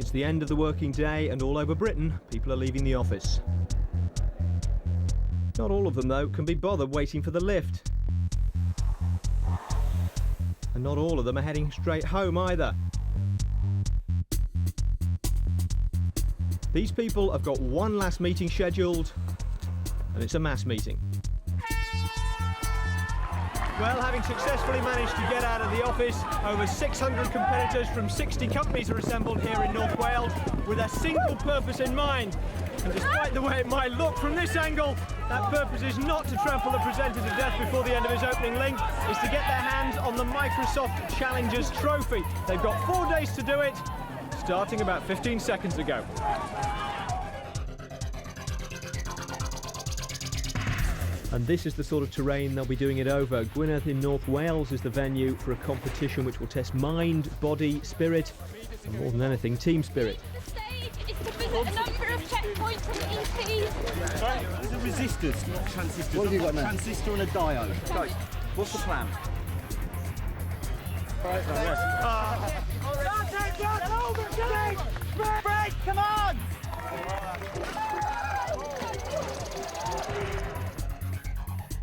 It's the end of the working day and all over Britain, people are leaving the office. Not all of them, though, can be bothered waiting for the lift. And not all of them are heading straight home either. These people have got one last meeting scheduled, and it's a mass meeting. Well, having successfully managed to get out of the office, over 600 competitors from 60 companies are assembled here in North Wales with a single purpose in mind. And despite the way it might look from this angle, that purpose is not to trample the presenter to death before the end of his opening link, it's to get their hands on the Microsoft Challengers Trophy. They've got 4 days to do it, starting about 15 seconds ago. And this is the sort of terrain they'll be doing it over. Gwynedd in North Wales is the venue for a competition which will test mind, body, spirit, and more than anything, team spirit. The stage is to visit a number of checkpoints from EPs. Sorry? These are resistors, not transistors. What have you got now? Transistor and a diode. Guys, what's the plan? Right, yes. Break, come on!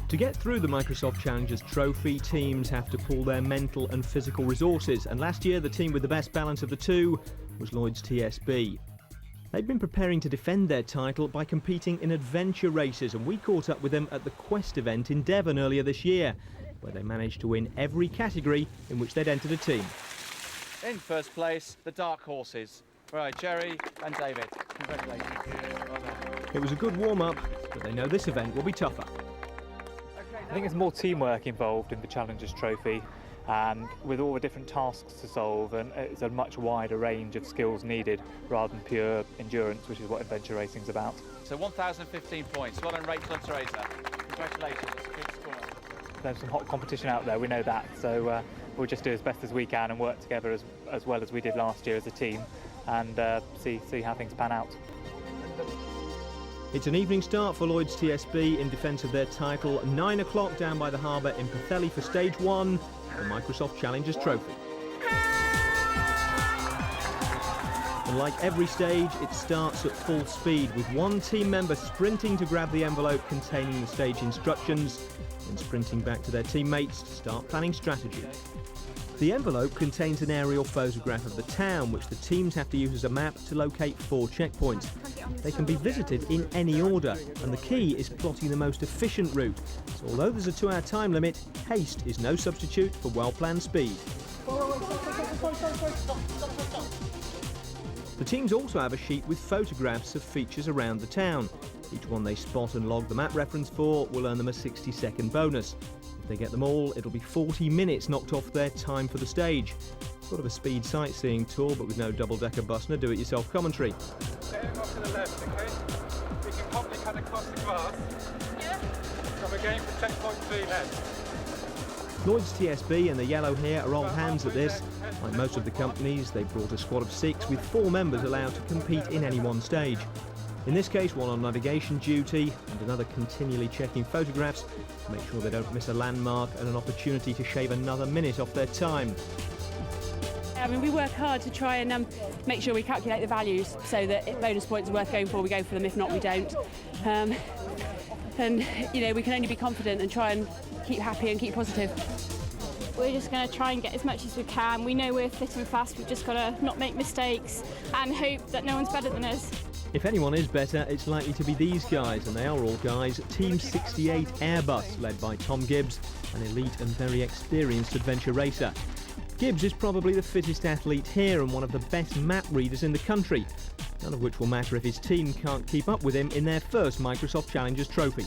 To get through the Microsoft Challengers Trophy, teams have to pool their mental and physical resources, and last year the team with the best balance of the two was Lloyd's TSB. They've been preparing to defend their title by competing in adventure races, and we caught up with them at the Quest event in Devon earlier this year, where they managed to win every category in which they'd entered a team. In first place, the Dark Horses. Right, Jerry and David. Congratulations. Well done. It was a good warm-up, but they know this event will be tougher. I think there's more teamwork involved in the Challengers Trophy, and with all the different tasks to solve, and it's a much wider range of skills needed rather than pure endurance, which is what adventure racing is about. So 1,015 points. Well done, Rachel and Teresa. Congratulations, it's a good score. There's some hot competition out there, we know that, so we'll just do as best as we can and work together as well as we did last year as a team, and see how things pan out. It's an evening start for Lloyd's TSB in defence of their title. 9 o'clock down by the harbour in Pwllheli for stage 1, the Microsoft Challengers Trophy. And like every stage, it starts at full speed, with one team member sprinting to grab the envelope containing the stage instructions and sprinting back to their teammates to start planning strategy. The envelope contains an aerial photograph of the town, which the teams have to use as a map to locate 4 checkpoints. They can be visited in any order, and the key is plotting the most efficient route. So although there's a 2-hour time limit, haste is no substitute for well-planned speed. The teams also have a sheet with photographs of features around the town. Each one they spot and log the map reference for will earn them a 60-second bonus. If they get them all, it'll be 40 minutes knocked off their time for the stage. Sort of a speed sightseeing tour, but with no double-decker bus and a do-it-yourself commentary. Set him off to the left, okay? We can probably cut across the grass. Yeah. So we're going for checkpoint 3 left. Lloyd's TSB and the yellow here are old hands at this. Like most of the companies, they brought a squad of 6 with 4 members allowed to compete in any one stage. In this case, one on navigation duty and another continually checking photographs to make sure they don't miss a landmark and an opportunity to shave another minute off their time. I mean, we work hard to try and make sure we calculate the values so that if bonus points are worth going for, we go for them. If not, we don't. And, you know, we can only be confident and try and keep happy and keep positive. We're just going to try and get as much as we can. We know we're fit and fast. We've just got to not make mistakes and hope that no one's better than us. If anyone is better, it's likely to be these guys, and they are all guys. Team 68 Airbus, led by Tom Gibbs, an elite and very experienced adventure racer. Gibbs is probably the fittest athlete here and one of the best map readers in the country, none of which will matter if his team can't keep up with him in their first Microsoft Challengers Trophy.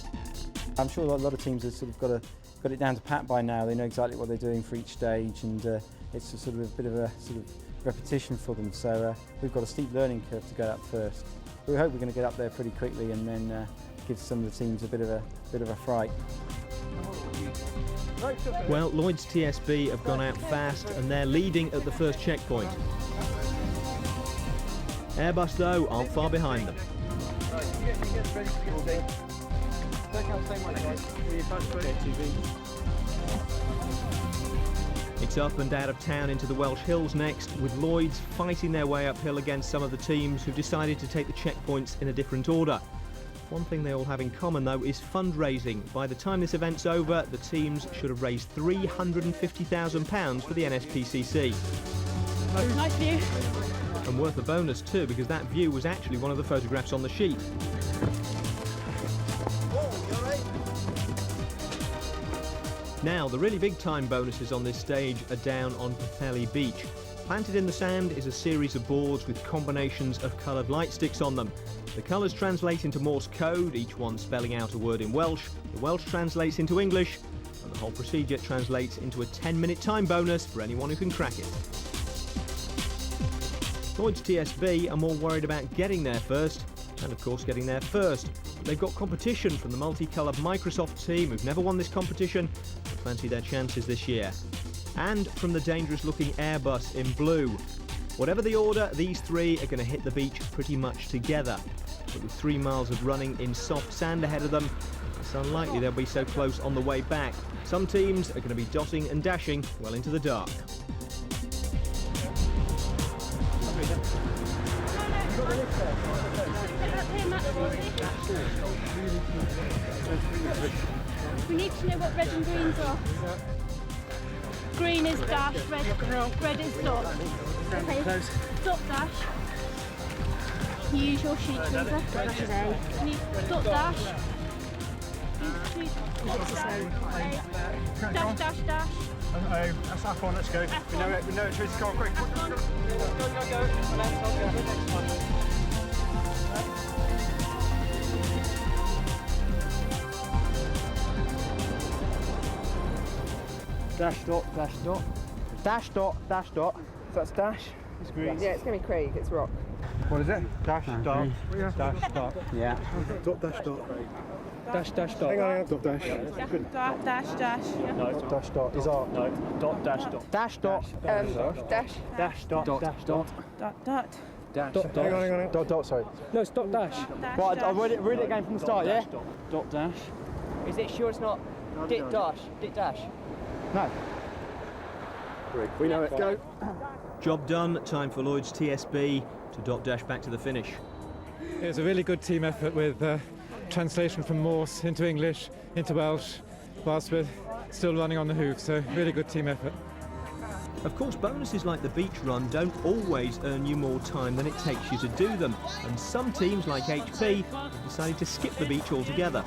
I'm sure a lot of teams have sort of got it down to pat by now. They know exactly what they're doing for each stage, and it's a sort of a bit of a sort of repetition for them. So we've got a steep learning curve to go up first. We hope we're going to get up there pretty quickly and then give some of the teams a bit of a fright. Well, Lloyd's TSB have gone out fast and they're leading at the first checkpoint. Airbus, though, aren't far behind them. It's up and out of town into the Welsh Hills next, with Lloyds fighting their way uphill against some of the teams who've decided to take the checkpoints in a different order. One thing they all have in common, though, is fundraising. By the time this event's over, the teams should have raised £350,000 for the NSPCC. Nice view. And worth a bonus too, because that view was actually one of the photographs on the sheet. Now, the really big time bonuses on this stage are down on Pwllheli Beach. Planted in the sand is a series of boards with combinations of coloured light sticks on them. The colours translate into Morse code, each one spelling out a word in Welsh. The Welsh translates into English, and the whole procedure translates into a 10-minute time bonus for anyone who can crack it. Lloyds TSB are more worried about getting there first, and of course getting there first. They've got competition from the multicoloured Microsoft team who've never won this competition and fancy their chances this year. And from the dangerous-looking Airbus in blue. Whatever the order, these three are going to hit the beach pretty much together. But with 3 miles of running in soft sand ahead of them, it's unlikely they'll be so close on the way back. Some teams are going to be dotting and dashing well into the dark. We need to know what red and greens are. Green is dash, red is dot. Okay, dot dash. Use your sheet today. Dot dash. Dash, dash, dash. Oh, that's that one, let's go. We know it, Tracy, come on, quick. Dash dot, dash dot. Dash dot, dash dot. So that's dash. It's green. Yeah, it's going to be Craig, it's rock. What is it? Dash dot. Dash dot. Yeah. Dot, dash dot. Dash dash dot. Hang on, dot dash. Dot, dash, dash. Dot dash dot is our. No, dot dash dot. Dash dot. Dash. Dash dot. Dash dot. Dot, dot. Dash Dot, hang on. Dot dot, sorry. No, it's dot dash. Dash, Right, I'll dash. read it again from the start, yeah? Dot dash. Is it sure it's not dit dash? Dit dash? No. We know it. Go. Job done, time for Lloyds TSB to dot dash back to the finish. It was a really good team effort with translation from Morse into English, into Welsh, whilst we're still running on the hoof, so really good team effort. Of course, bonuses like the beach run don't always earn you more time than it takes you to do them, and some teams like HP have decided to skip the beach altogether.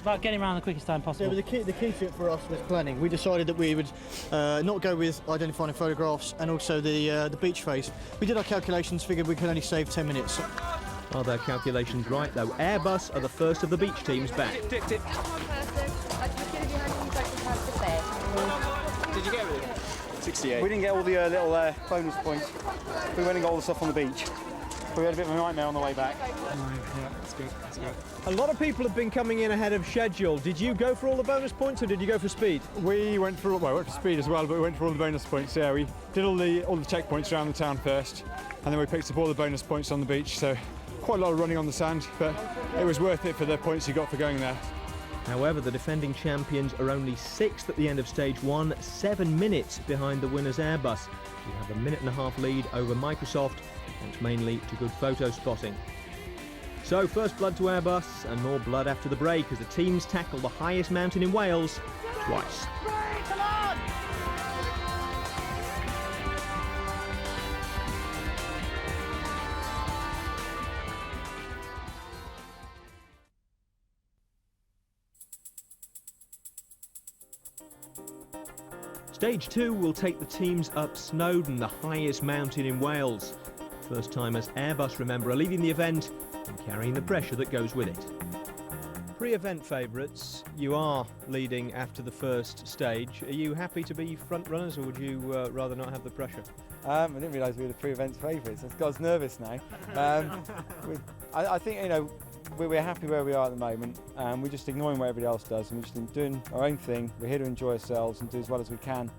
About getting around the quickest time possible. Yeah, the key to it for us was planning. We decided that we would not go with identifying photographs and also the beach face. We did our calculations, figured we could only save 10 minutes. Are their calculations right, though? Airbus are the first of the beach teams back. Dip. Did you get everything? 68. We didn't get all the little bonus points. We went and got all the stuff on the beach. We had a bit of a nightmare on the way back. Yeah, that's good. That's good. A lot of people have been coming in ahead of schedule. Did you go for all the bonus points or did you go for speed? We went for speed as well, but we went for all the bonus points. Yeah, we did all the checkpoints around the town first, and then we picked up all the bonus points on the beach. So quite a lot of running on the sand, but it was worth it for the points you got for going there. However, the defending champions are only 6th at the end of stage 1, 7 minutes behind the winner's Airbus. We have a 1.5-minute lead over Microsoft, thanks mainly to good photo spotting. So first blood to Airbus and more blood after the break as the teams tackle the highest mountain in Wales twice. Come on! Stage 2 will take the teams up Snowdon, the highest mountain in Wales. First timers Airbus, remember, are leading the event and carrying the pressure that goes with it. Pre-event favourites, you are leading after the first stage. Are you happy to be front runners or would you rather not have the pressure? I didn't realise we were the pre-event favourites. This guy's nervous now. I think, you know, we're happy where we are at the moment. We're just ignoring what everybody else does and we're just doing our own thing. We're here to enjoy ourselves and do as well as we can.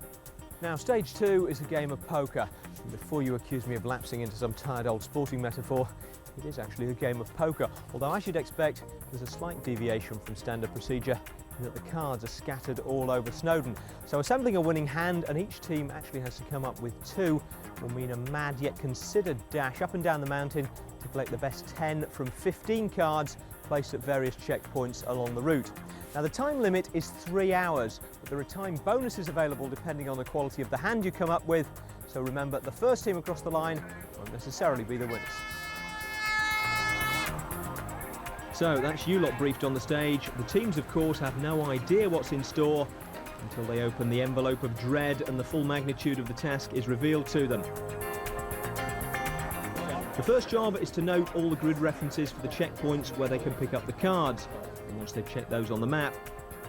Now, stage 2 is a game of poker. And before you accuse me of lapsing into some tired old sporting metaphor, it is actually a game of poker. Although I should expect there's a slight deviation from standard procedure in that the cards are scattered all over Snowdon. So assembling a winning hand, and each team actually has to come up with 2, will mean a mad yet considered dash up and down the mountain to collect the best 10 from 15 cards placed at various checkpoints along the route. Now the time limit is 3 hours, but there are time bonuses available depending on the quality of the hand you come up with. So remember, the first team across the line won't necessarily be the winners. So that's you lot briefed on the stage. The teams, of course, have no idea what's in store until they open the envelope of dread and the full magnitude of the task is revealed to them. The first job is to note all the grid references for the checkpoints where they can pick up the cards. And once they've checked those on the map,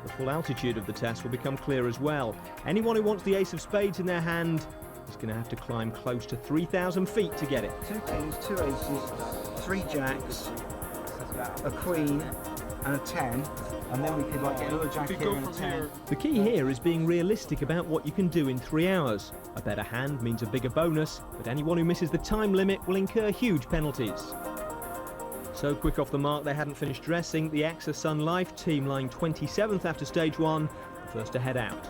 the full altitude of the task will become clear as well. Anyone who wants the ace of spades in their hand is going to have to climb close to 3,000 feet to get it. 2 kings, 2 aces, 3 jacks, a queen and a 10, and then we could like get another jack here and a 10. The key here is being realistic about what you can do in 3 hours. A better hand means a bigger bonus, but anyone who misses the time limit will incur huge penalties. So quick off the mark they hadn't finished dressing. The AXA Sun Life team, lying 27th after stage 1, first to head out.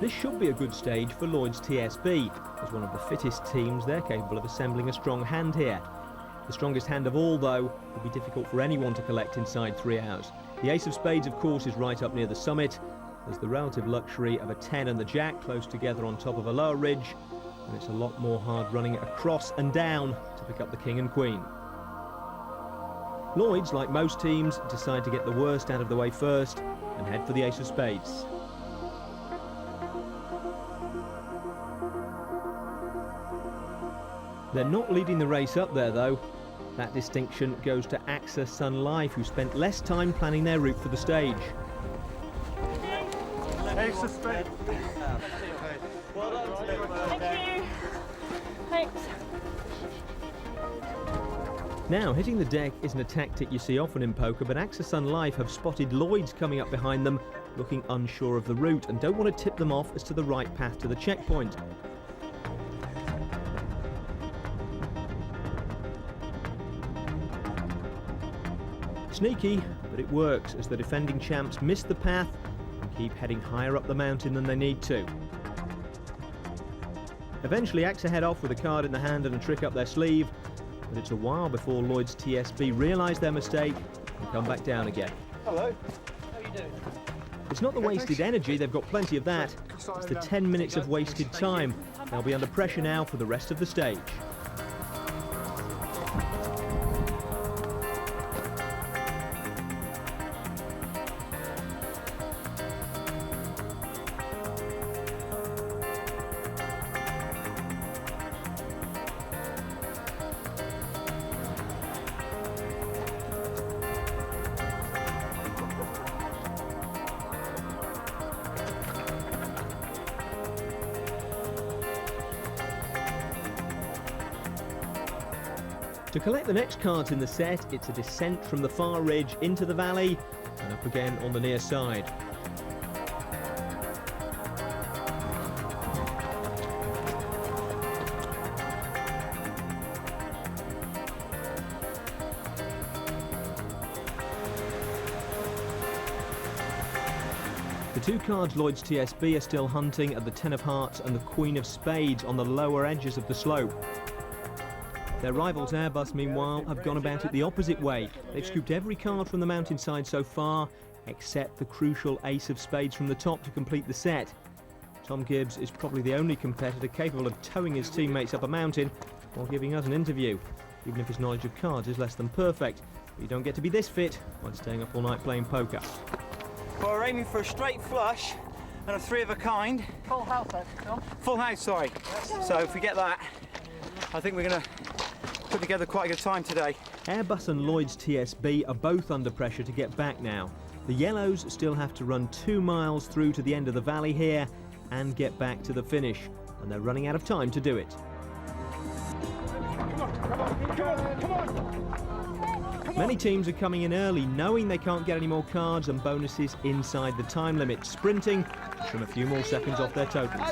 This should be a good stage for Lloyd's TSB. As one of the fittest teams, they're capable of assembling a strong hand here. The strongest hand of all, though, will be difficult for anyone to collect inside 3 hours. The ace of spades, of course, is right up near the summit. There's the relative luxury of a 10 and the jack close together on top of a lower ridge, and it's a lot more hard running across and down to pick up the king and queen. Lloyd's, like most teams, decide to get the worst out of the way first and head for the ace of spades. They're not leading the race up there, though. That distinction goes to AXA Sun Life, who spent less time planning their route for the stage. Ace of spades. Well done. Thank you. Thanks. Now, hitting the deck isn't a tactic you see often in poker, but AXA Sun Life have spotted Lloyd's coming up behind them, looking unsure of the route, and don't want to tip them off as to the right path to the checkpoint. Sneaky, but it works as the defending champs miss the path and keep heading higher up the mountain than they need to. Eventually, AXA head off with a card in the hand and a trick up their sleeve, but it's a while before Lloyd's TSB realise their mistake and come back down again. Hello. How are you doing? It's not the wasted energy, they've got plenty of that. It's the 10 minutes of wasted time. They'll be under pressure now for the rest of the stage. To collect the next cards in the set, it's a descent from the far ridge into the valley and up again on the near side. The 2 cards Lloyd's TSB are still hunting are the 10 of hearts and the Queen of Spades on the lower edges of the slope. Their rivals Airbus, meanwhile, have gone about it the opposite way. They've scooped every card from the mountainside so far, except the crucial ace of spades from the top to complete the set. Tom Gibbs is probably the only competitor capable of towing his teammates up a mountain while giving us an interview, even if his knowledge of cards is less than perfect. But you don't get to be this fit while staying up all night playing poker. Well, we're aiming for a straight flush and a 3 of a kind. Full house, Tom. Full house, sorry. So if we get that, I think we're going to put together quite a good time today. Airbus and Lloyd's TSB are both under pressure to get back now. The Yellows still have to run 2 miles through to the end of the valley here and get back to the finish, and they're running out of time to do it. Many teams are coming in early, knowing they can't get any more cards and bonuses inside the time limit, sprinting to trim a few more seconds off their totals.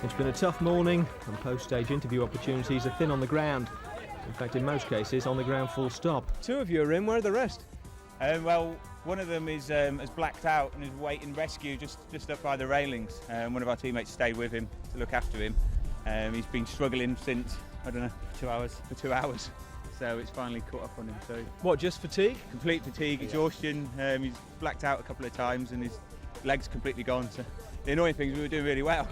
It's been a tough morning, and post-stage interview opportunities are thin on the ground. In fact, in most cases, on the ground full stop. Two of you are in, where are the rest? Well, one of them is has blacked out and is waiting rescue just up by the railings. One of our teammates stayed with him to look after him. He's been struggling since, I don't know, for 2 hours. So it's finally caught up on him. So what, just fatigue? Complete fatigue, exhaustion. He's blacked out a couple of times and his legs completely gone. So the annoying thing is we were doing really well.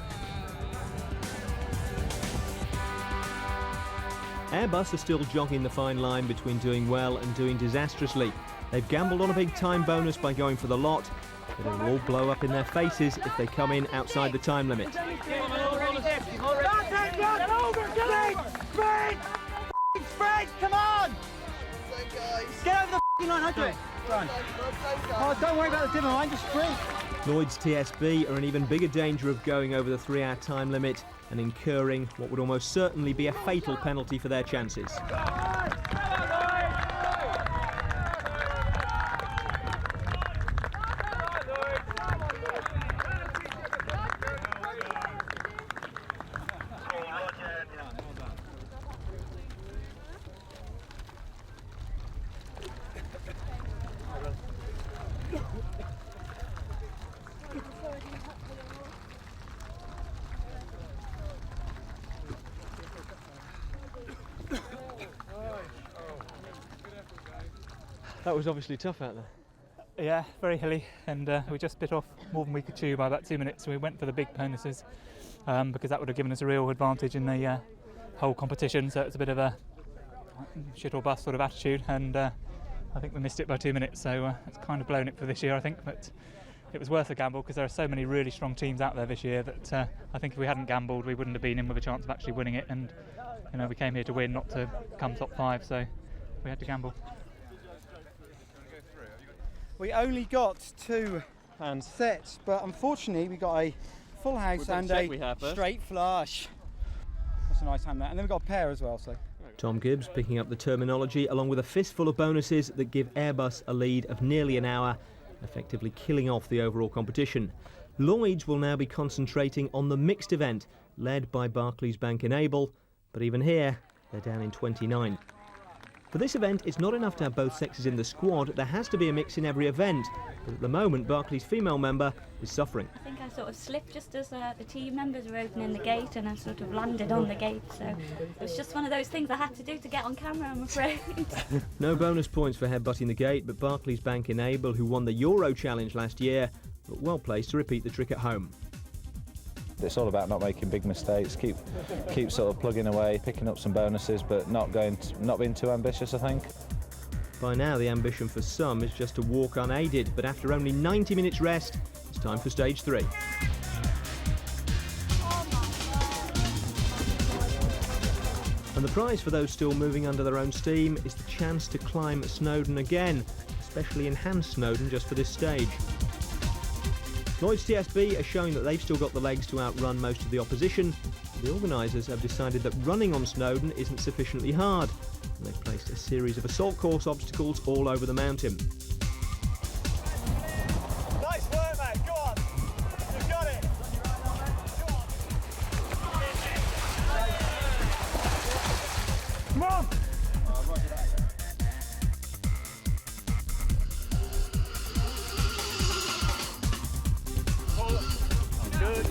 Airbus are still jogging the fine line between doing well and doing disastrously. They've gambled on a big time bonus by going for the lot, but it'll all blow up in their faces if they come in outside the time limit. Sprint, come on! Get over the line, I'll do it. Oh, don't worry about the dimmer line, just sprint. Lloyd's TSB are in even bigger danger of going over the 3-hour time limit and incurring what would almost certainly be a fatal penalty for their chances. That was obviously tough out there. Yeah, very hilly, and we just bit off more than we could chew by about 2 minutes, so we went for the big bonuses because that would have given us a real advantage in the whole competition. So it's a bit of a shit or bust sort of attitude, and I think we missed it by 2 minutes, so it's kind of blown it for this year, I think. But it was worth a gamble because there are so many really strong teams out there this year that I think if we hadn't gambled, we wouldn't have been in with a chance of actually winning it. And you know, we came here to win, not to come top 5, so we had to gamble. We only got 2 sets, but unfortunately we got a full house and a straight flush. That's a nice hand there. And then we got a pair as well. So Tom Gibbs picking up the terminology along with a fistful of bonuses that give Airbus a lead of nearly an hour, effectively killing off the overall competition. Lloyd's will now be concentrating on the mixed event, led by Barclays Bank Enable, but even here they're down in 29. For this event, it's not enough to have both sexes in the squad, there has to be a mix in every event. But at the moment, Barclays' female member is suffering. I think I sort of slipped just as the team members were opening the gate, and I sort of landed on the gate, so it was just one of those things I had to do to get on camera, I'm afraid. No bonus points for headbutting the gate, but Barclays Bank Enable, who won the Euro Challenge last year, look well placed to repeat the trick at home. It's all about not making big mistakes, keep sort of plugging away, picking up some bonuses, but not being too ambitious, I think. By now, the ambition for some is just to walk unaided, but after only 90 minutes rest, it's time for stage 3. And the prize for those still moving under their own steam is the chance to climb Snowdon again, especially enhanced Snowdon just for this stage. Lloyd's TSB are showing that they've still got the legs to outrun most of the opposition. The organisers have decided that running on Snowdon isn't sufficiently hard, and they've placed a series of assault course obstacles all over the mountain. Nice work, mate. Go on. You've got it. Come on. Good.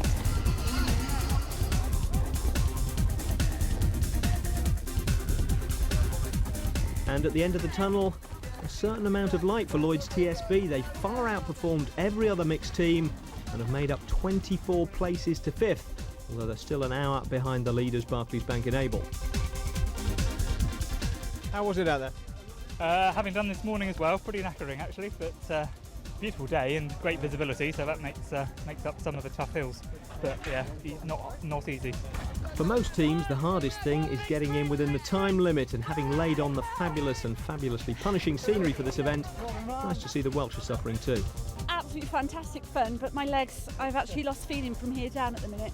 And at the end of the tunnel, a certain amount of light for Lloyd's TSB. They far outperformed every other mixed team and have made up 24 places to 5th, although they're still an hour behind the leaders Barclays Bank Enable. How was it out there? Having done this morning as well, pretty knackering actually, but beautiful day and great visibility, so that makes up some of the tough hills. But yeah, not easy. For most teams, the hardest thing is getting in within the time limit, and having laid on the fabulous and fabulously punishing scenery for this event, nice to see the Welsh are suffering too. Absolutely fantastic fun, but my legs, I've actually lost feeling from here down at the minute.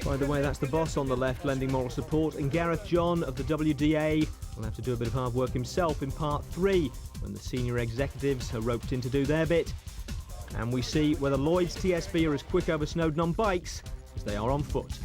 By the way, that's the boss on the left lending moral support, and Gareth John of the WDA will have to do a bit of hard work himself in part 3 when the senior executives are roped in to do their bit. And we see whether Lloyd's TSB are as quick over Snowdon on bikes as they are on foot.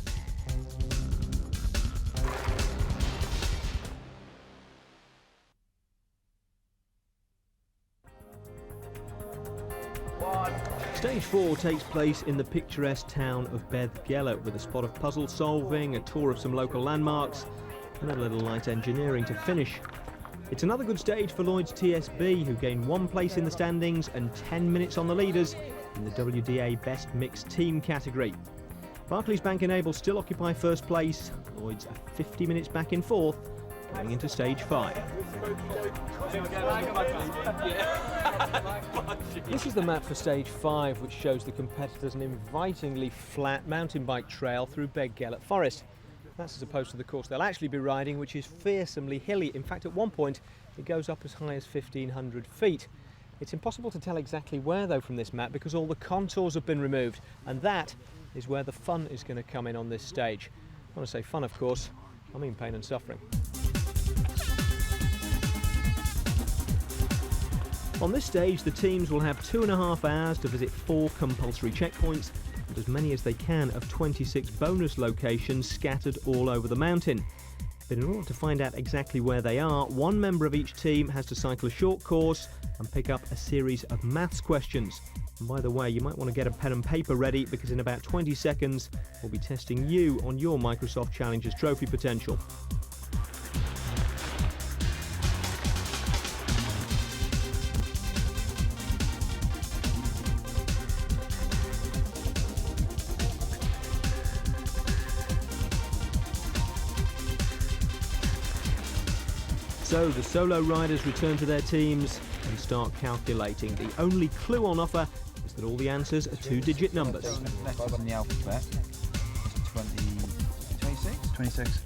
Stage 4 takes place in the picturesque town of Beddgelert with a spot of puzzle solving, a tour of some local landmarks and a little light engineering to finish. It's another good stage for Lloyd's TSB, who gained 1 place in the standings and 10 minutes on the leaders in the WDA Best Mixed Team category. Barclays Bank and Able still occupy first place. Lloyd's are 50 minutes back in fourth, going into stage 5. This is the map for stage 5, which shows the competitors an invitingly flat mountain bike trail through Beddgelert Forest. That's as opposed to the course they'll actually be riding, which is fearsomely hilly. In fact, at one point it goes up as high as 1,500 feet. It's impossible to tell exactly where, though, from this map, because all the contours have been removed, and that is where the fun is going to come in on this stage. When I say fun, of course, I mean pain and suffering. On this stage, the teams will have 2.5 hours to visit 4 compulsory checkpoints and as many as they can of 26 bonus locations scattered all over the mountain. But in order to find out exactly where they are, one member of each team has to cycle a short course and pick up a series of maths questions. And by the way, you might want to get a pen and paper ready, because in about 20 seconds we'll be testing you on your Microsoft Challengers Trophy potential. So the solo riders return to their teams and start calculating. The only clue on offer is that all the answers are 2-digit numbers. Letters in the alphabet. 26.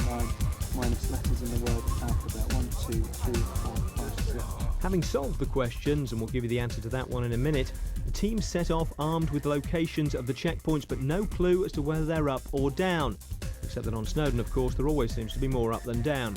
9 minus letters in the word alphabet. 1, 2, 3, 4, 5, 6. Having solved the questions, and we'll give you the answer to that one in a minute, the teams set off armed with locations of the checkpoints, but no clue as to whether they're up or down. Except that on Snowdon, of course, there always seems to be more up than down.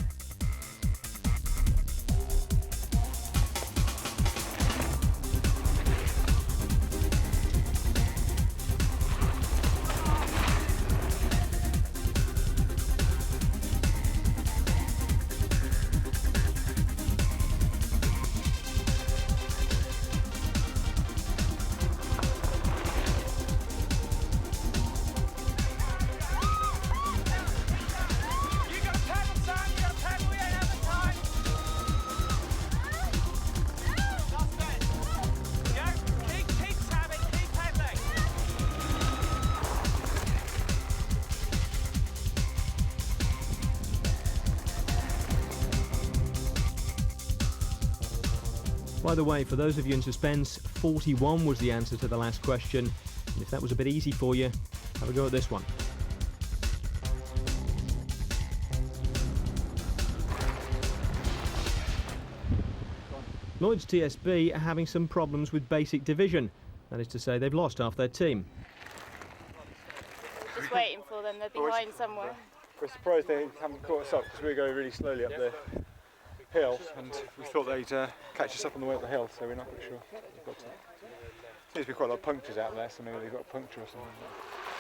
By the way, for those of you in suspense, 41 was the answer to the last question. And if that was a bit easy for you, have a go at this one. Lloyd's TSB are having some problems with basic division. That is to say, they've lost half their team. Just waiting for them, they're behind somewhere. We're surprised they haven't caught us up, because we're going really slowly up the hill, and we thought they'd catch us up on the way up the hill, so we're not quite sure. Seems to be quite a lot of punctures out there, so maybe they've got a puncture or something.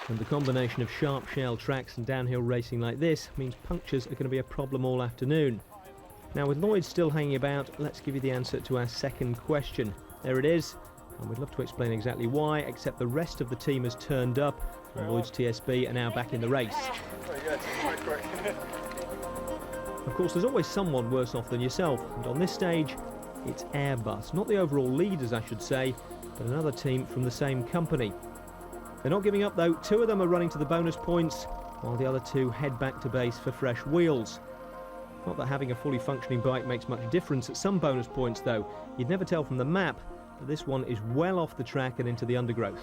And the combination of sharp shell tracks and downhill racing like this means punctures are going to be a problem all afternoon. Now, with Lloyd still hanging about, let's give you the answer to our second question. There it is, and we'd love to explain exactly why, except the rest of the team has turned up, and Lloyd's TSB are now back in the race. Very good, very quick. Of course, there's always someone worse off than yourself, and on this stage, it's Airbus. Not the overall leaders, I should say, but another team from the same company. They're not giving up, though. 2 of them are running to the bonus points, while the other 2 head back to base for fresh wheels. Not that having a fully functioning bike makes much difference at some bonus points, though. You'd never tell from the map, but this one is well off the track and into the undergrowth.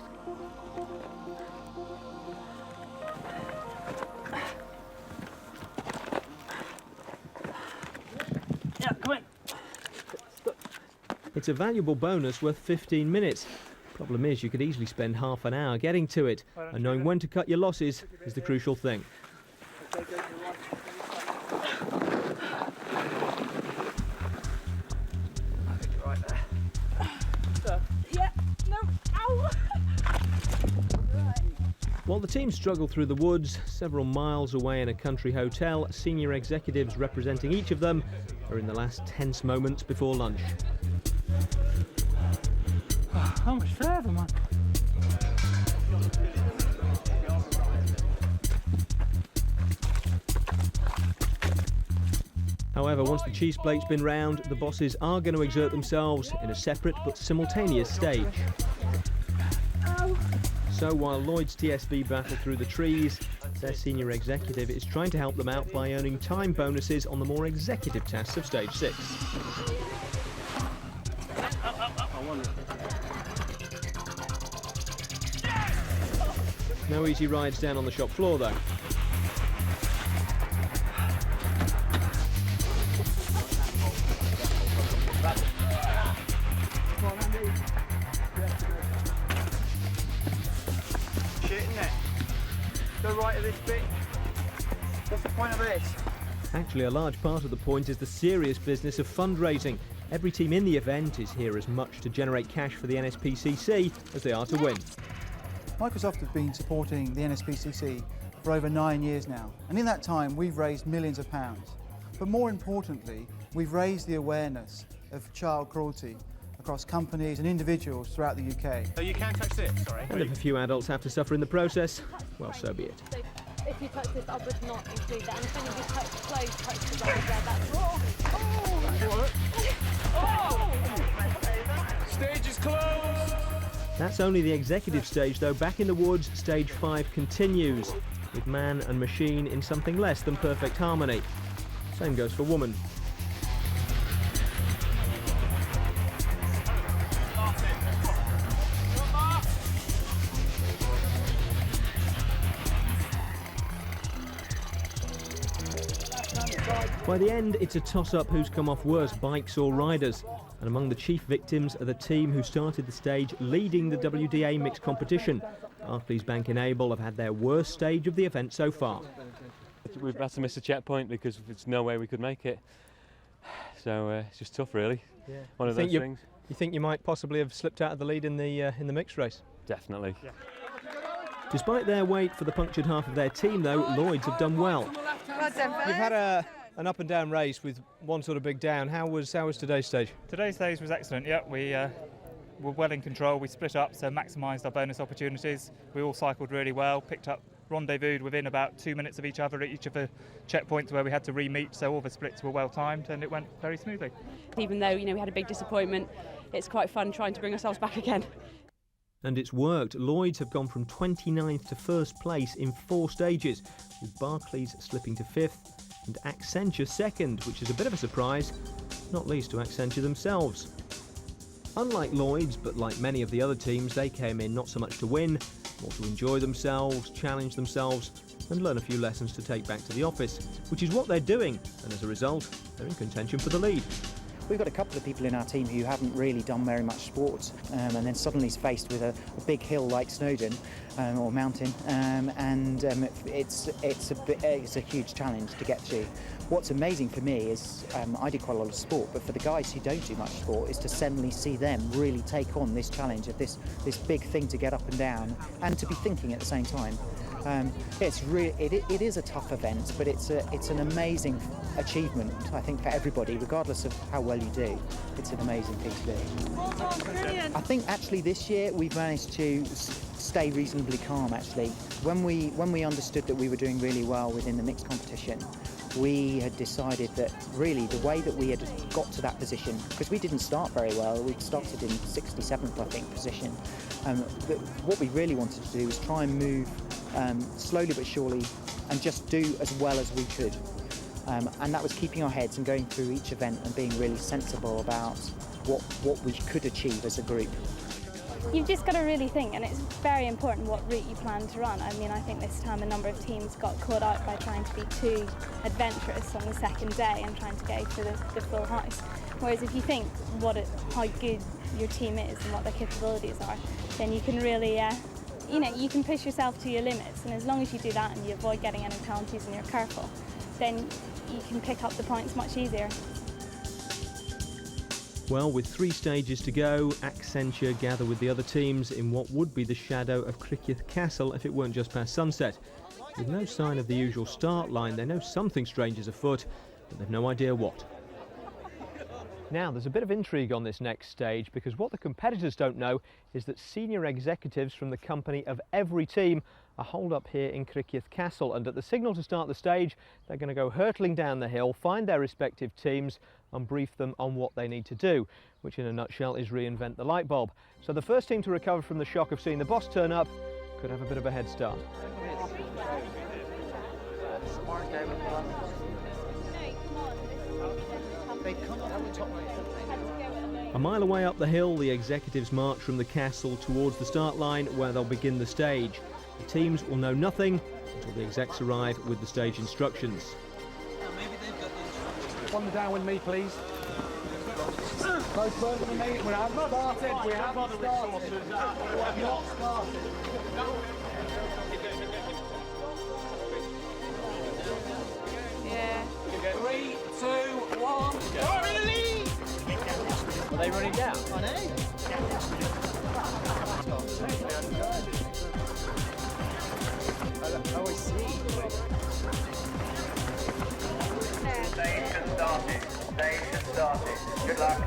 Yeah, come in. It's a valuable bonus worth 15 minutes. Problem is, you could easily spend half an hour getting to it, and knowing when to cut your losses is the crucial thing. Yeah, no. While the team struggle through the woods, several miles away in a country hotel, senior executives representing each of them are in the last tense moments before lunch. How much further, man? However, once the cheese plate's been round, the bosses are going to exert themselves in a separate but simultaneous stage. So while Lloyd's TSB battle through the trees, their senior executive is trying to help them out by earning time bonuses on the more executive tasks of stage 6. No easy rides down on the shop floor though. Go right of this bit. What's the point of this? Actually, a large part of the point is the serious business of fundraising. Every team in the event is here as much to generate cash for the NSPCC as they are to win. Microsoft have been supporting the NSPCC for over 9 years now, and in that time we've raised millions of pounds. But more importantly, we've raised the awareness of child cruelty across companies and individuals throughout the UK. So you can't touch this, sorry. And if a few adults have to suffer in the process, well, so be it. So if you touch this, I would not include that. And if any of you touch clothes, touch the rubber there, that's Stage is closed! That's only the executive stage though. Back in the woods, stage 5 continues, with man and machine in something less than perfect harmony. Same goes for woman. By the end, it's a toss-up who's come off worse, bikes or riders. And among the chief victims are the team who started the stage leading the WDA mixed competition. Barclays Bank and Able have had their worst stage of the event so far. We've had to miss a checkpoint because there's no way we could make it. So it's just tough, really. Yeah. One of those things. You think you might possibly have slipped out of the lead in the mixed race? Definitely. Yeah. Despite their wait for the punctured half of their team, though, Lloyd's have done well. You've had an up and down race with one sort of big down. How was today's stage? Today's stage was excellent. Yeah, we were well in control. We split up, so maximised our bonus opportunities. We all cycled really well, picked up, rendezvoused within about 2 minutes of each other at each of the checkpoints where we had to re-meet, so all the splits were well timed and it went very smoothly. Even though, we had a big disappointment, it's quite fun trying to bring ourselves back again. And it's worked. Lloyd's have gone from 29th to first place in 4 stages, with Barclays slipping to 5th and Accenture 2nd, which is a bit of a surprise, not least to Accenture themselves. Unlike Lloyd's, but like many of the other teams, they came in not so much to win, more to enjoy themselves, challenge themselves, and learn a few lessons to take back to the office, which is what they're doing, and as a result, they're in contention for the lead. We've got a couple of people in our team who haven't really done very much sport, and then suddenly is faced with a big hill like Snowdon or mountain, it's a huge challenge to get to. What's amazing for me is I do quite a lot of sport, but for the guys who don't do much sport, is to suddenly see them really take on this challenge of this big thing to get up and down, and to be thinking at the same time. It is a tough event, but it's an amazing achievement, I think, for everybody, regardless of how well you do. It's an amazing thing to do. I think actually this year we've managed to stay reasonably calm. Actually, when we understood that we were doing really well within the mixed competition, we had decided that really the way that we had got to that position, because we didn't start very well, we started in 67th, I think, position. What we really wanted to do was try and move slowly but surely and just do as well as we could. And that was keeping our heads and going through each event and being really sensible about what we could achieve as a group. You've just got to really think, and it's very important what route you plan to run. I mean, I think this time a number of teams got caught out by trying to be too adventurous on the second day and trying to go for the full house. Whereas if you think how good your team is and what their capabilities are, then you can really, you can push yourself to your limits. And as long as you do that and you avoid getting any penalties and you're careful, then you can pick up the points much easier. Well, with 3 stages to go, Accenture gather with the other teams in what would be the shadow of Criccieth Castle if it weren't just past sunset. With no sign of the usual start line, they know something strange is afoot, but they've no idea what. Now, there's a bit of intrigue on this next stage, because what the competitors don't know is that senior executives from the company of every team are holed up here in Criccieth Castle, and at the signal to start the stage, they're going to go hurtling down the hill, find their respective teams and brief them on what they need to do, which in a nutshell is reinvent the light bulb. So the first team to recover from the shock of seeing the boss turn up could have a bit of a head start. A mile away up the hill, the executives march from the castle towards the start line, where they'll begin the stage. The teams will know nothing until the execs arrive with the stage instructions. One down with me, please. Close further than me. We have not started. We have not started. We have not started. Yeah. 3, 2, 1. Go in the lead. Are they running down? I know. Oh, I see. Station started. Station started. Good luck.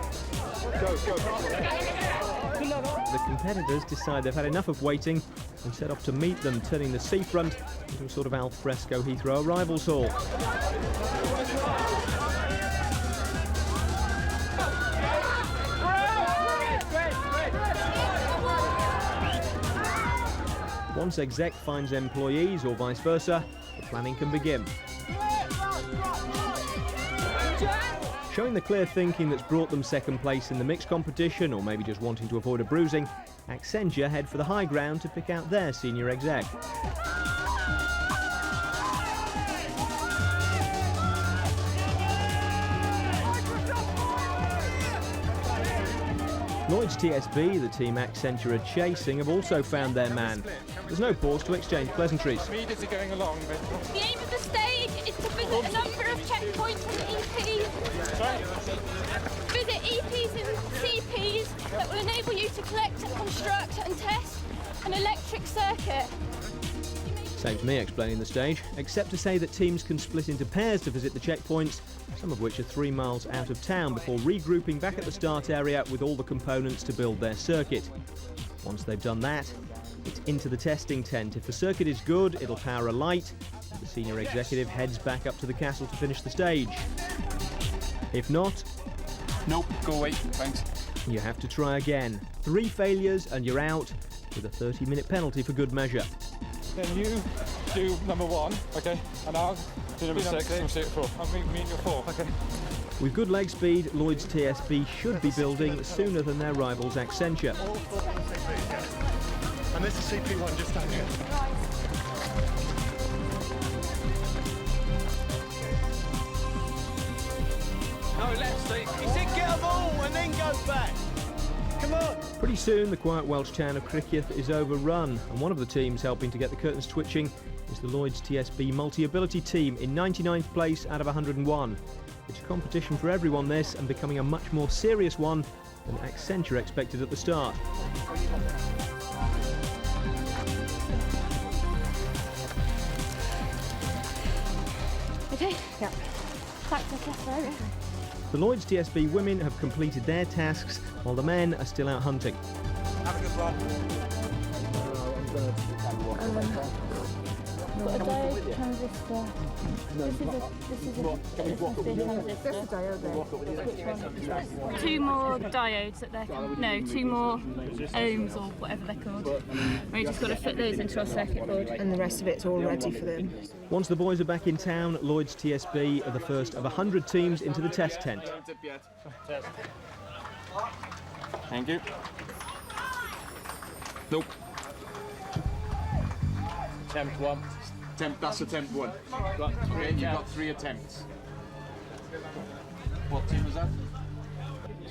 Go, go. The competitors decide they've had enough of waiting and set off to meet them, turning the seafront into a sort of al fresco Heathrow arrivals hall. Once exec finds employees, or vice versa, the planning can begin. Showing the clear thinking that's brought them second place in the mixed competition, or maybe just wanting to avoid a bruising, Accenture head for the high ground to pick out their senior exec. Lloyd's TSB, the team Accenture are chasing, have also found their man. There's no pause to exchange pleasantries. Immediately going along, but... The aim of the stage is to visit a number of checkpoints and EPs. Visit EPs and CPs that will enable you to collect, construct and test an electric circuit. Saves me explaining the stage, except to say that teams can split into pairs to visit the checkpoints, some of which are 3 miles out of town, before regrouping back at the start area with all the components to build their circuit. Once they've done that, it's into the testing tent. If the circuit is good, it'll power a light, and the senior executive heads back up to the castle to finish the stage. If not... Nope, go away, thanks. You have to try again. 3 failures and you're out, with a 30-minute penalty for good measure. Then you do number 1, okay, and I'll do number 6 and see it 4. I'll meet you 4, okay. With good leg speed, Lloyd's TSB should be building sooner than their rivals Accenture. And this is CP1 just down here. No, left, Steve. He said get them all and then go back. Come on. Pretty soon, the quiet Welsh town of Criccieth is overrun, and one of the teams helping to get the curtains twitching is the Lloyd's TSB multi-ability team in 99th place out of 101. It's a competition for everyone, this, and becoming a much more serious one than Accenture expected at the start. Okay? Yeah. Back to test area. The Lloyd's TSB women have completed their tasks, while the men are still out hunting. Have a good run. Got a diode transistor. This is a diode. Which one? 2 more diodes that they're no, 2 more ohms or whatever they're called. We just got to fit those into our circuit board. And the rest of it's all ready for them. Once the boys are back in town, Lloyd's TSB are the first of 100 teams into the test tent. Thank you. Nope. Attempt 1. That's attempt 1. Okay, you've got 3 attempts. What team was that?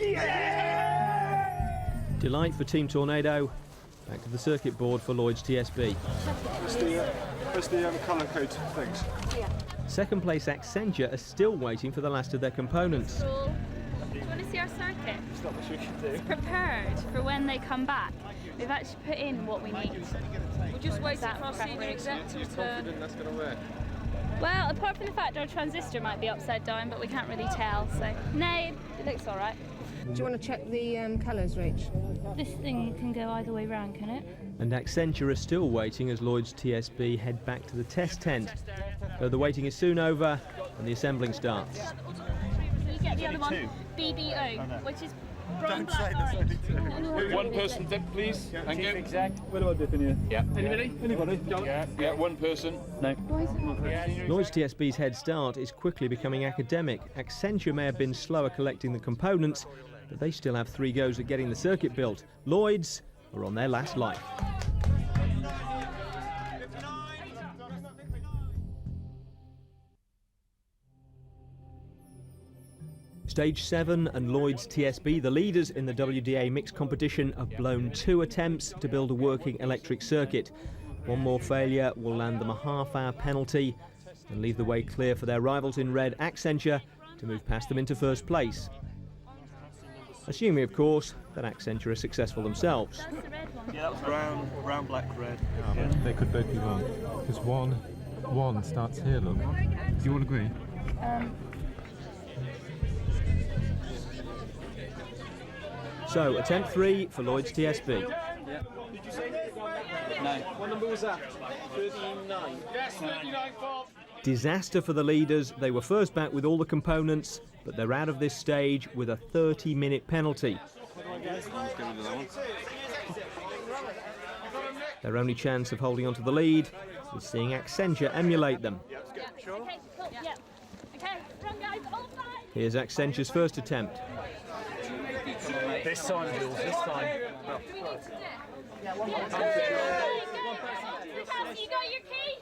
Yeah! Delight for Team Tornado. Back to the circuit board for Lloyd's TSB. Where's the colour code things? Second place Accenture are still waiting for the last of their components. Do you want to see our circuit? prepared for when they come back. We've actually put in what we need. We're just waiting for our senior exec to return. That's going to work. Well, apart from the fact our transistor might be upside down, but we can't really tell, so no, it looks all right. Do you want to check the colours, Rach? This thing can go either way round, can it? And Accenture are still waiting as Lloyd's TSB head back to the test tent. So the waiting is soon over and the assembling starts. You get the other one, BBO, which is brown, black, orange. One person dip, please. Thank you. Exact. Where do I dip in here? Yeah. Anybody? Anybody? Yeah, one person. No. Lloyd's TSB's head start is quickly becoming academic. Accenture may have been slower collecting the components, but they still have 3 goes at getting the circuit built. Lloyd's are on their last life. Stage 7 and Lloyd's TSB, the leaders in the WDA mixed competition, have blown 2 attempts to build a working electric circuit. One more failure will land them a half-hour penalty and leave the way clear for their rivals in red, Accenture, to move past them into first place. Assuming, of course, that Accenture are successful themselves. Yeah, that was brown, black, red. Yeah. They could both be wrong. Because one starts here, look. Do you all agree? So, attempt 3 for Lloyd's TSB. Yeah. Did you say no? What number was that? 39. Yes, 39. Disaster for the leaders. They were first back with all the components, but they're out of this stage with a 30-minute penalty. Their only chance of holding on to the lead is seeing Accenture emulate them. Here's Accenture's first attempt. This time, Jules, this time. You got your key?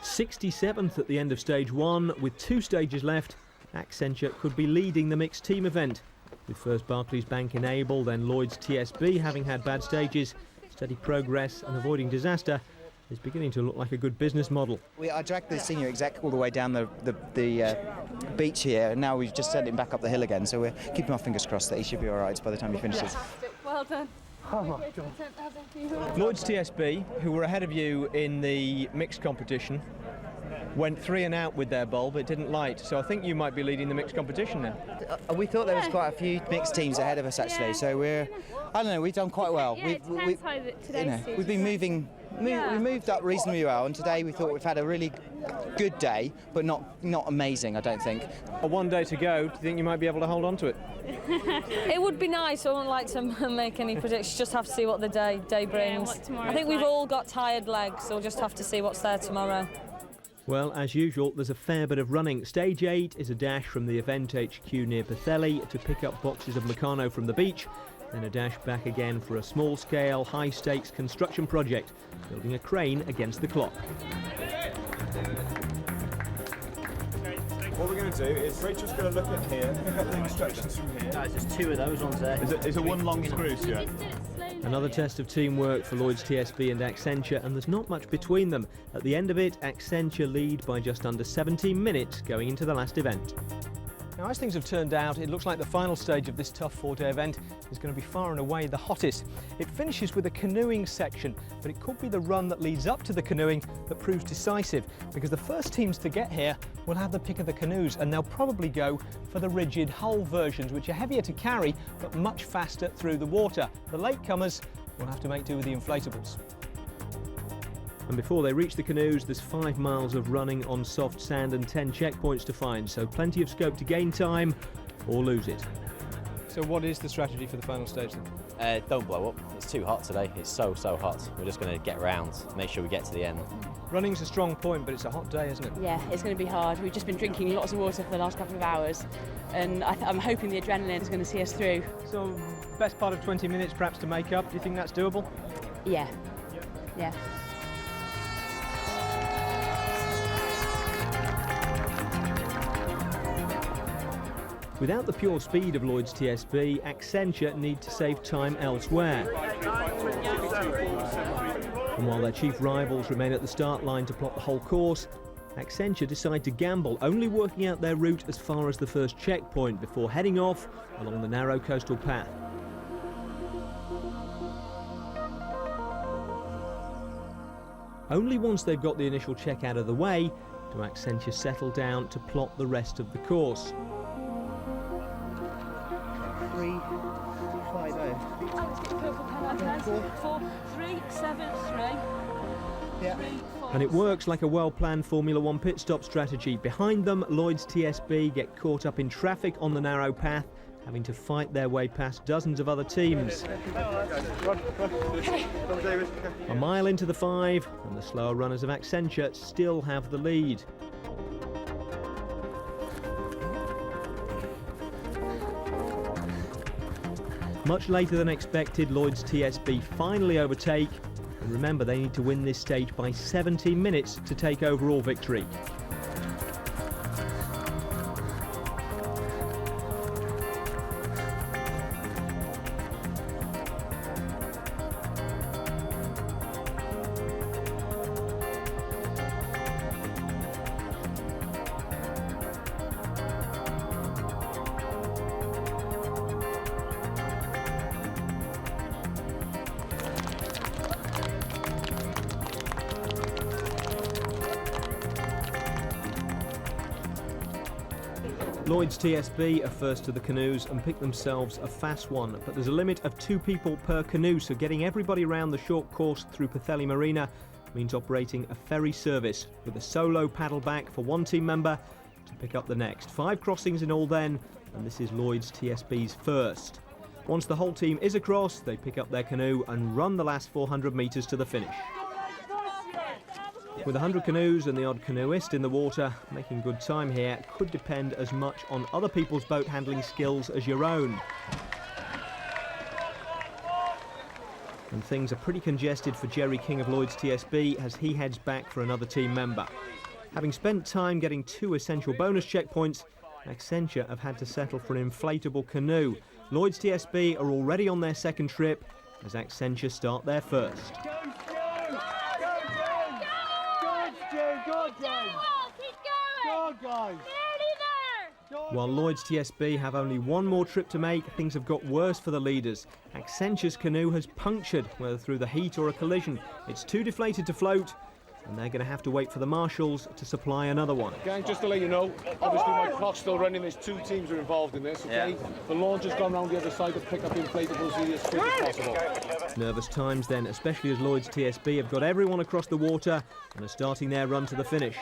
67th at the end of stage 1, with 2 stages left. Accenture could be leading the mixed team event. With first Barclays Bank Enable, then Lloyd's TSB having had bad stages, steady progress and avoiding disaster is beginning to look like a good business model. I dragged the senior exec all the way down the beach here, and now we've just sent him back up the hill again, so we're keeping our fingers crossed that he should be all right by the time he finishes. Well done. Oh my God. Lloyd's TSB, who were ahead of you in the mixed competition, went 3 and out with their bulb. It didn't light, so I think you might be leading the mixed competition now. We thought there was quite a few mixed teams ahead of us actually, so I don't know, we've done quite well. Yeah, We've been moving. We moved up reasonably well, and today we thought we've had a really good day, but not amazing, I don't think. One day to go. Do you think you might be able to hold on to it? It would be nice. I wouldn't like to make any predictions. Just have to see what the day brings. I think we've all got tired legs, so we'll just have to see what's there tomorrow. Well, as usual, there's a fair bit of running. Stage 8 is a dash from the event HQ near Pwllheli to pick up boxes of Meccano from the beach, then a dash back again for a small-scale, high-stakes construction project, building a crane against the clock. What we're going to do is Rachel's going to look at here, pick up the instructions from here. Guys, there's 2 of those ones there. Is it one long screw, yeah? Another test of teamwork for Lloyd's TSB and Accenture, and there's not much between them. At the end of it, Accenture lead by just under 17 minutes going into the last event. Now, as things have turned out, it looks like the final stage of this tough 4-day event is going to be far and away the hottest. It finishes with a canoeing section, but it could be the run that leads up to the canoeing that proves decisive, because the first teams to get here will have the pick of the canoes, and they'll probably go for the rigid hull versions, which are heavier to carry but much faster through the water. The latecomers will have to make do with the inflatables. And before they reach the canoes, there's 5 miles of running on soft sand and 10 checkpoints to find, so plenty of scope to gain time or lose it. So what is the strategy for the final stage then? Don't blow up. It's too hot today. It's so hot. We're just going to get around, make sure we get to the end. Running's a strong point, but it's a hot day, isn't it? Yeah, it's going to be hard. We've just been drinking lots of water for the last couple of hours, and I'm hoping the adrenaline is going to see us through. So, best part of 20 minutes perhaps to make up. Do you think that's doable? Yeah. Yeah. Without the pure speed of Lloyd's TSB, Accenture need to save time elsewhere. And while their chief rivals remain at the start line to plot the whole course, Accenture decide to gamble, only working out their route as far as the first checkpoint before heading off along the narrow coastal path. Only once they've got the initial check out of the way do Accenture settle down to plot the rest of the course. 350. And it works like a well-planned Formula One pit stop strategy. Behind them, Lloyd's TSB get caught up in traffic on the narrow path, having to fight their way past dozens of other teams. A mile into the 5, and the slower runners of Accenture still have the lead. Much later than expected, Lloyd's TSB finally overtake. And remember, they need to win this stage by 17 minutes to take overall victory. Lloyd's TSB are first to the canoes and pick themselves a fast one, but there's a limit of 2 people per canoe, so getting everybody around the short course through Pwllheli Marina means operating a ferry service with a solo paddle back for one team member to pick up the next. 5 crossings in all then, and this is Lloyd's TSB's first. Once the whole team is across, they pick up their canoe and run the last 400 metres to the finish. With 100 canoes and the odd canoeist in the water, making good time here could depend as much on other people's boat handling skills as your own. And things are pretty congested for Jerry King of Lloyd's TSB as he heads back for another team member. Having spent time getting 2 essential bonus checkpoints, Accenture have had to settle for an inflatable canoe. Lloyd's TSB are already on their second trip as Accenture start their first. While Lloyd's TSB have only one more trip to make, things have got worse for the leaders. Accenture's canoe has punctured, whether through the heat or a collision. It's too deflated to float, and they're going to have to wait for the marshals to supply another one. Gang, just to let you know, obviously my clock's still running. There's 2 teams are involved in this, okay? Yeah. The launch has gone around the other side to pick up inflatables as quick as possible. Nervous times then, especially as Lloyd's TSB have got everyone across the water and are starting their run to the finish.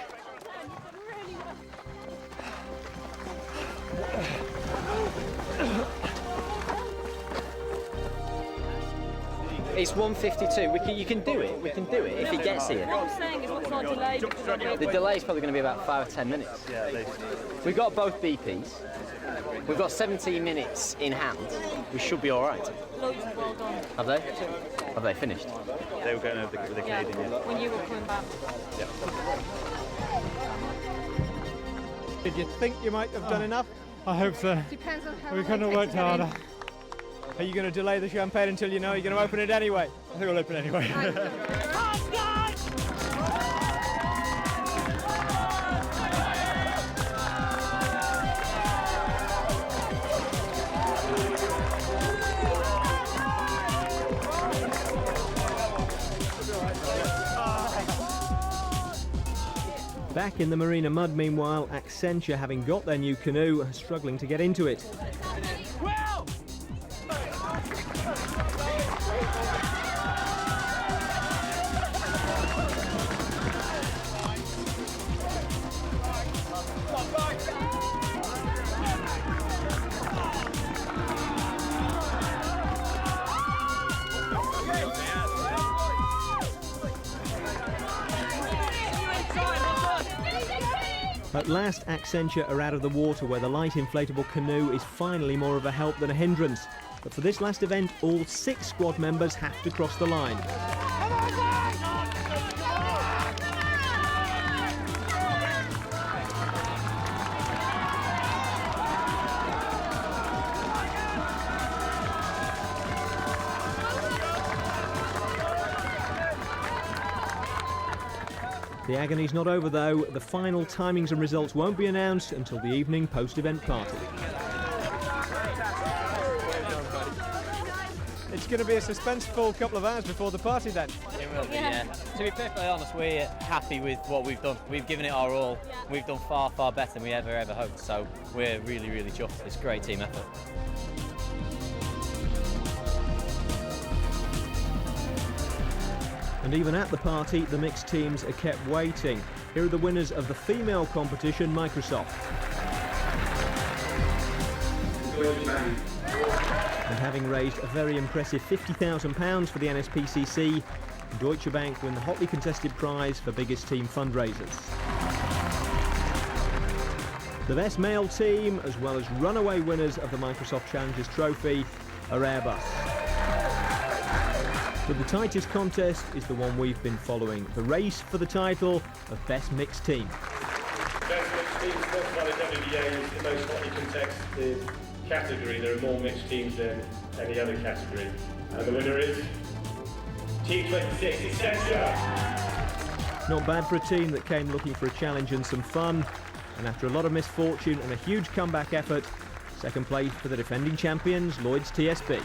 It's 1:52. You can do it. We can do it if he gets here. What I'm saying is, what's our delay? The delay is probably going to be about 5 or 10 minutes. Yeah, at least. We've got both BPs. We've got 17 minutes in hand. We should be all right. Lloyd's well done. Have they? Have they finished? They were going over the Canadian. Yeah. When you were coming back. Yeah. Did you think you might have done enough? I hope so. Depends on how We couldn't have worked harder. Are you going to delay the champagne until you know you're going to open it anyway? I think we'll open anyway. Back in the marina mud, meanwhile, Accenture, having got their new canoe, are struggling to get into it. At last, Accenture are out of the water, where the light inflatable canoe is finally more of a help than a hindrance. But for this last event, all 6 squad members have to cross the line. The agony's not over though. The final timings and results won't be announced until the evening post-event party. It's going to be a suspenseful couple of hours before the party then. It will be, yeah. To be perfectly honest, we're happy with what we've done. We've given it our all. We've done far, far better than we ever hoped, so we're really, really chuffed. It's a great team effort. And even at the party, the mixed teams are kept waiting. Here are the winners of the female competition, Microsoft. And having raised a very impressive £50,000 for the NSPCC, Deutsche Bank win the hotly contested prize for biggest team fundraisers. The best male team, as well as runaway winners of the Microsoft Challengers Trophy, are Airbus. But the tightest contest is the one we've been following, the race for the title of Best Mixed Team. Best Mixed Team, sponsored by the WBA, is the most hotly contested category. There are more mixed teams than any other category. And the winner is Team 26, Accenture. Not bad for a team that came looking for a challenge and some fun. And after a lot of misfortune and a huge comeback effort, second place for the defending champions, Lloyd's TSB.